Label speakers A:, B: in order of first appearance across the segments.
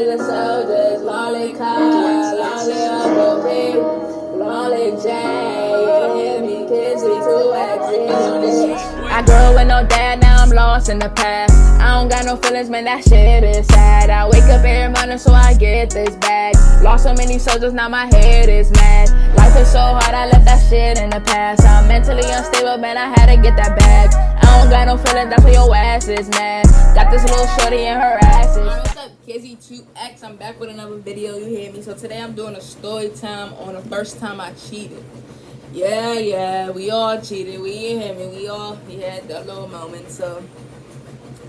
A: the soldiers, Lolly Car, Lolly Uncle P, Lolly J, hear me, kids, we too active. I grew up with no dad, now I'm lost in the past. I don't got no feelings, man, that shit is sad. I wake up every morning so I get this bag. Lost so many soldiers, now my head is mad. Life is so hard, I left that shit in the past. I'm mentally unstable, man, I had to get that bag. I don't got no feelings, that's why your ass is mad. Got this little shorty in her asses. What's up, Kizzy2X? I'm back with another video, you hear me? So today I'm doing a story time on the first time I cheated. Yeah, we all cheated. We hear me. We had a little moment. So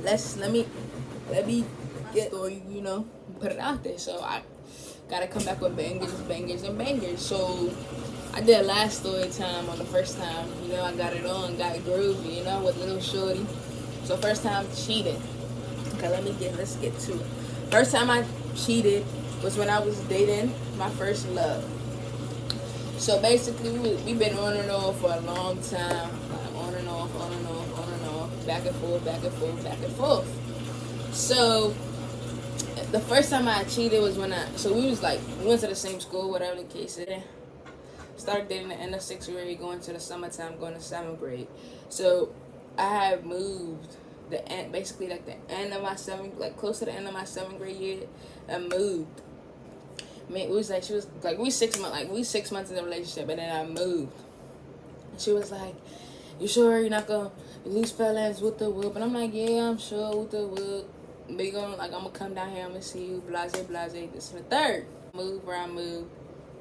A: let me get, or put it out there. So I gotta come back with bangers. So I did last story time on the first time. I got it on, got groovy. With little shorty. So first time cheating. Okay, let's get to it. First time I cheated was when I was dating my first love. So basically, we've been on and off for a long time. Like on and off, back and forth. So the first time I cheated was when we went to the same school, whatever the case is. Started dating the end of 6th grade, going to the summertime, going to 7th grade. So I had moved basically like the end of my close to the end of my 7th grade year. I moved. I mean, we 6 months in the relationship, and then I moved. And she was like, "You sure you're not gonna lose feelings with the whoop?" And I'm like, "Yeah, I'm sure with the whoop. I'm gonna come down here, I'm gonna see you, blase, this and the third." Move where I moved,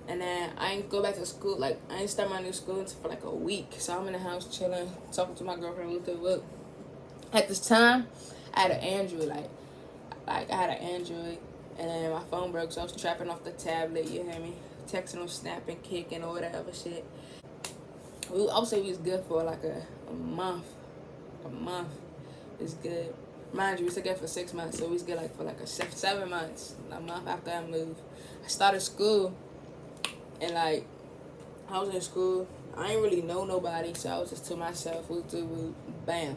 A: and then I ain't go back to school. Like, I ain't start my new school until for like a week. So I'm in the house chilling, talking to my girlfriend with the whoop. At this time, I had an Android, I had an Android. And then my phone broke, so I was trapping off the tablet, you hear me? Texting on Snap and Kick and all that other shit. I would say we was good for like a month. A month is good. Mind you, we together for 6 months, so we was good for 7 months. A month after I moved. I started school, and I was in school. I ain't really know nobody, so I was just to myself. Bam.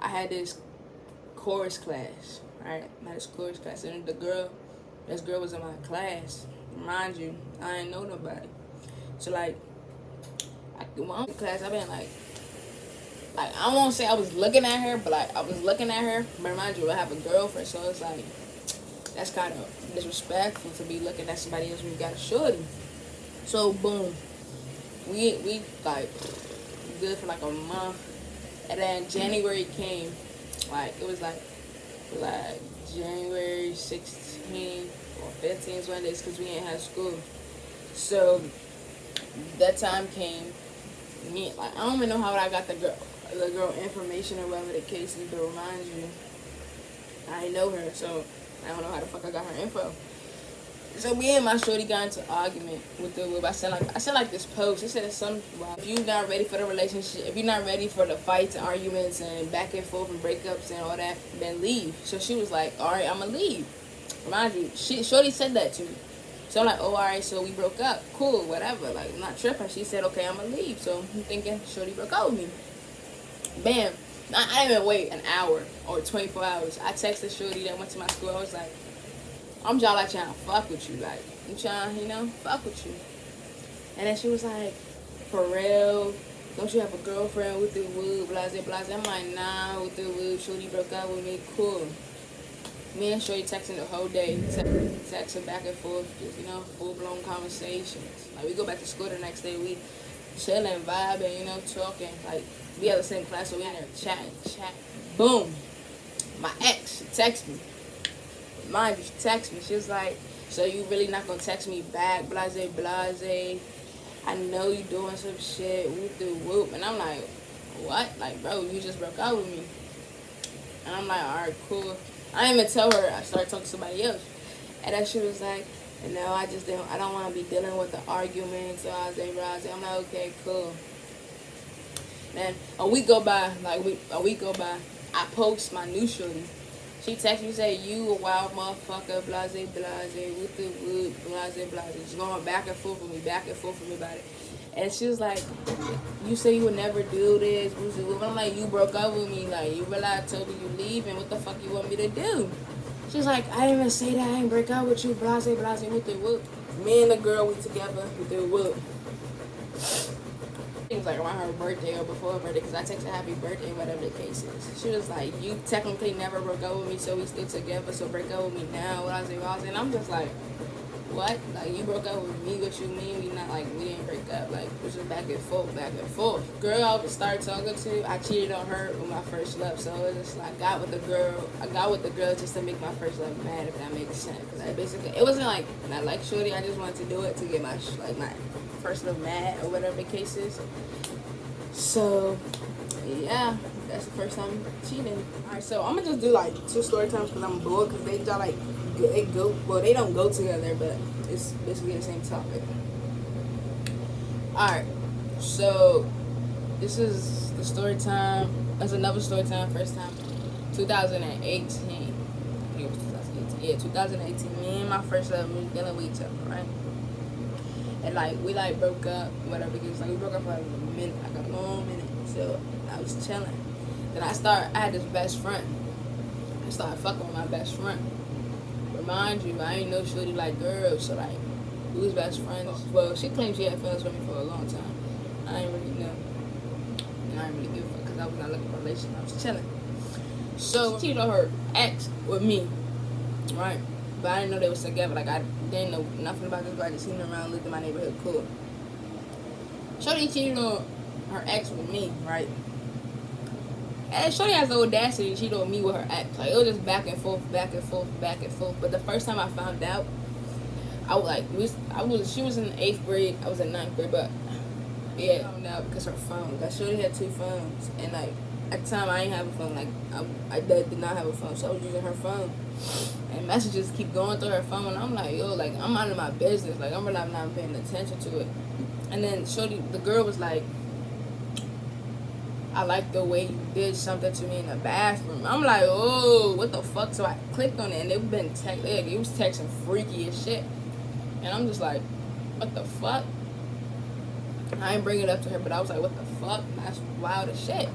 A: I had this chorus class. Alright, I had this chorus class, and this girl was in my class. Mind you, I ain't know nobody. So when I'm in class, I've been I won't say I was looking at her, but I was looking at her. But mind you, I have a girlfriend, so it's that's kind of disrespectful to be looking at somebody else when you got a shorty. So boom, we good for a month, and then January came. It was January 16th or 15th one days, because we ain't had school. So that time came. I don't even know how I got the girl information or whatever the case is, but remind you, I know her, so I don't know how the fuck I got her info. So me and my shorty got into an argument with the whoop. I sent this post. It said if you're not ready for the relationship, if you're not ready for the fights and arguments and back and forth and breakups and all that, then leave. So she was like, "Alright, I'ma leave." Mind you, shorty said that to me. So I'm like, "Oh, alright, so we broke up. Cool, whatever. I'm not tripping." She said, "Okay, I'ma leave." So I'm thinking shorty broke up with me. Bam. I didn't even wait an hour or 24 hours. I texted shorty that went to my school. I was like, "I'm just trying to fuck with you. I'm trying, fuck with you." And then she was like, "For real? Don't you have a girlfriend with the woo, blase. I'm like, "Nah, with the woo, shorty broke up with me, cool." Me and shorty texting the whole day, texting back and forth, just, full-blown conversations. We go back to school the next day, we chilling, vibing, talking. We have the same class, so we in there chatting. Boom. My ex, she texted me. Mind you, she texted me. She was like, "So you really not gonna text me back, blase. I know you doing some shit, whoop. And I'm like, "What? Bro, you just broke up with me." And I'm like, "Alright, cool." I didn't even tell her I started talking to somebody else. And then she was like, "No, I don't want to be dealing with the arguments, blase. I'm like, "Okay, cool." Then a week go by, I post my new shorty. She texted me, say, "You a wild motherfucker, blase, with the wood, blase. She's going back and forth with me about it. And she was like, "You say you would never do this, woo." I'm like, "You broke up with me. You realize I told you leaving. What the fuck you want me to do?" She's like, I didn't even say that. I ain't break up with you. Blase, blase, with the whoop. Me and the girl, we together with the whoop. It was like around her birthday or before her birthday, because I texted happy birthday, whatever the case is. She was like, you technically never broke up with me, so we still together, so break up with me now. And I'm just like, what? Like, you broke up with me, what you mean? We didn't break up. Like, it was just back and forth, back and forth. Girl I started talking to, I cheated on her with my first love, so it was just like, I got with the girl just to make my first love mad, if that makes sense. Because I basically, it wasn't like, I like shorty, I just wanted to do it to get my first love mad, or whatever the case is. So, yeah, that's the first time cheating. Alright, so I'm gonna just do like 2 story times because I'm bored, because they don't go together, but it's basically the same topic. Alright, so this is the story time. That's another story time, first time. 2018. I think it was 2018. Yeah, 2018. Me and my first love, we were dealing with each other, right? And we broke up, whatever it is. We broke up for a minute, like a long minute. So I was chilling. Then I had this best friend. I started fucking with my best friend. Remind you, I ain't know shorty like girls, so we was best friends. Well, she claimed she had feelings for me for a long time. I ain't really know. And I didn't really give a fuck because I was not looking for a relationship. I was chilling. So she cheated on her ex with me, right? But I didn't know they was together. I didn't know nothing about this girl. I just seen her around, lived in my neighborhood, cool. Shorty cheated on her ex with me, right? And Shorty has the audacity to cheat on me with her ex. It was just back and forth, back and forth, back and forth. But the first time I found out, she was in 8th grade, I was in 9th grade, but yeah, I found out because her phone. Shorty had 2 phones, and at the time I didn't have a phone. I did not have a phone, so I was using her phone. And messages keep going through her phone, and I'm like, yo, I'm out of my business. I'm really not paying attention to it. And then the girl was like, I like the way you did something to me in the bathroom. I'm like, oh, what the fuck? So I clicked on it, and it was texting freaky as shit. And I'm just like, what the fuck? I ain't bring it up to her, but I was like, what the fuck? That's wild as shit.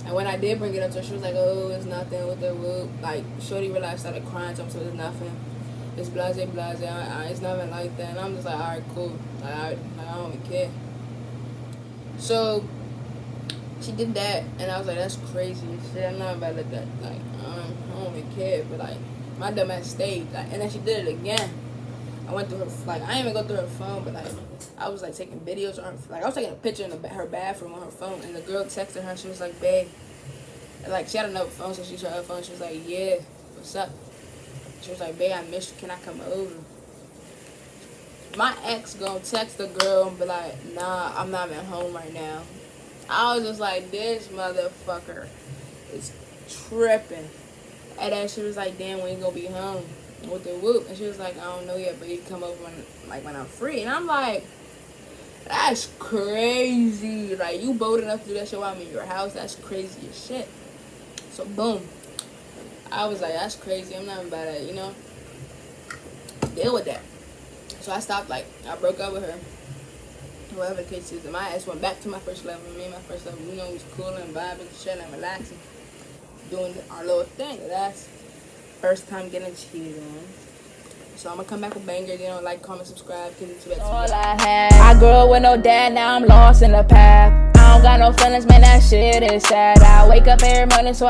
A: And when I did bring it up to her, she was like, oh, it's nothing with the whoop. Shorty realized, started crying, so it's nothing. It's blase, blase, it's nothing like that. And I'm just like, alright, cool. I don't even care. So, she did that, and I was like, that's crazy shit. I'm not about to let that, I don't even care. But, my dumb ass stayed. And then she did it again. I went through her, I didn't even go through her phone, but, I was, taking videos on her, I was taking a picture in her bathroom on her phone, and the girl texted her, she was like, babe. And, she had another phone, so she showed her phone, she was like, yeah, what's up? She was like, babe, I missed you, can I come over? My ex gonna text the girl and be like, nah, I'm not at home right now. I was just like, this motherfucker is tripping. And then she was like, damn, when you gonna be home with the whoop? And she was like, I don't know yet, but you come over when I'm free. And I'm like, that's crazy. You bold enough to do that shit while I'm in your house? That's crazy as shit. So, boom. I was like, that's crazy. I'm not about to, deal with that. So I stopped, I broke up with her. Whatever the case is. And my ass went back to my first love. Me and my first love, we was cooling, vibing, chilling, relaxing. Doing our little thing. That's first time getting cheated on. So I'm gonna come back with bangers. Comment, subscribe, all I had. I grew up with no dad, now I'm lost in the path. I don't got no feelings, man, that shit is sad. I wake up every morning, so